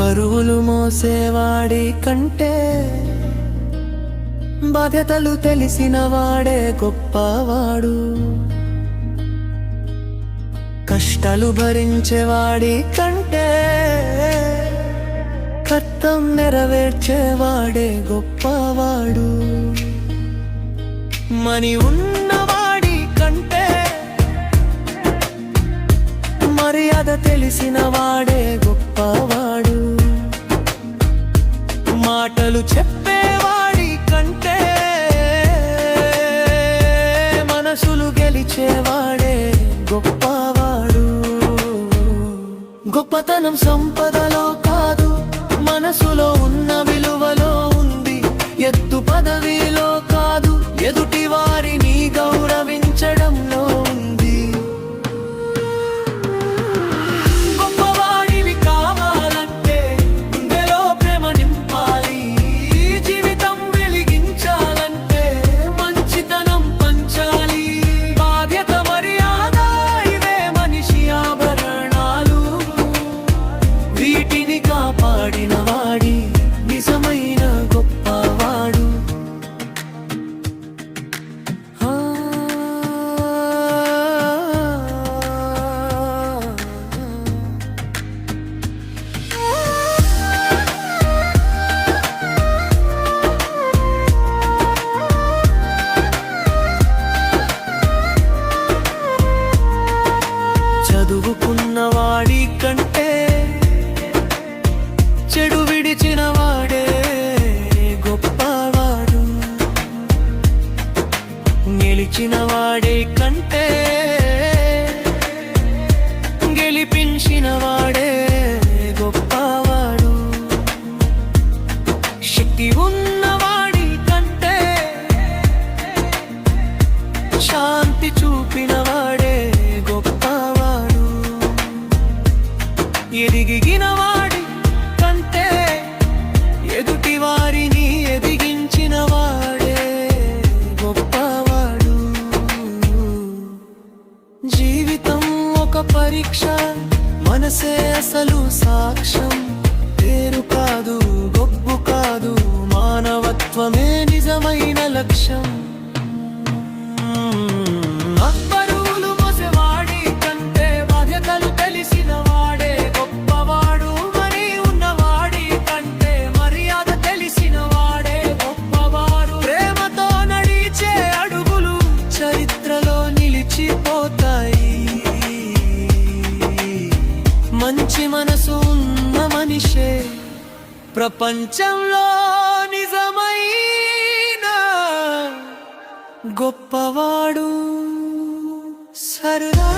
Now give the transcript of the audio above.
బరువులు మోసేవాడి కంటే బాధ్యతలు తెలిసిన వాడే గొప్పవాడు. కష్టాలు భరించేవాడి కంటే కర్తం నెరవేర్చేవాడే గొప్పవాడు. మని ఉన్నవాడి కంటే మర్యాద తెలిసిన వాడే గొప్పవాడు. మాటలు చెప్పేవాడి కంటే మనసులు గెలిచేవాడే గొప్పవాడు. గొప్పతనం సంపదలో కాదు, మనసులో ఉన్న విలువలో ఉంది. ఎత్తు పదవిలో కాదు, ఎదుటి వారిని గౌరవించడంలో ఉంది. గొప్పవాడివి కావాలంటే గుండెలో ప్రేమ నింపాలి. జీవితం వెలిగించాలంటే మంచితనం పంచాలి. బాధ్యత మర్యాద ఇవే మనిషి ఆభరణాలు. వీటిని కాపాడిన వాడి నిజమైన గొప్పవాడు. చదువుకున్నవాడి కంటే చెడు విడిచిన వాడే గొప్పవాడు. గెలిచిన వాడే కంటే గెలిపించిన వాడే గొప్పవాడు. శక్తి ఉన్నవాడి కంటే శాంతి చూపిన వాడే గొప్పవాడు. ఎదిగిన వాడి కంటే ఎదుటి వారిని ఎదిగించిన వాడే గొప్పవాడు. జీవితం ఒక పరీక్ష, మనసే అసలు సాక్ష్యం. పేరు కాదు, గొప్ప కాదు, మానవత్వమే నిజమైన లక్ష్యం. బరువులు మోసేవాడి కంటే బాధ్యతలు తెలిసిన వాడే గొప్పవాడు. మరి ఉన్నవాడి కంటే మర్యాద తెలిసిన వాడే గొప్పవాడు. ప్రేమతో నడిచే అడుగులు చరిత్రలో నిలిచిపోతాయి. మంచి మనసు ఉన్న మనిషే ప్రపంచంలో నిజమైన గొప్పవాడు. సరదా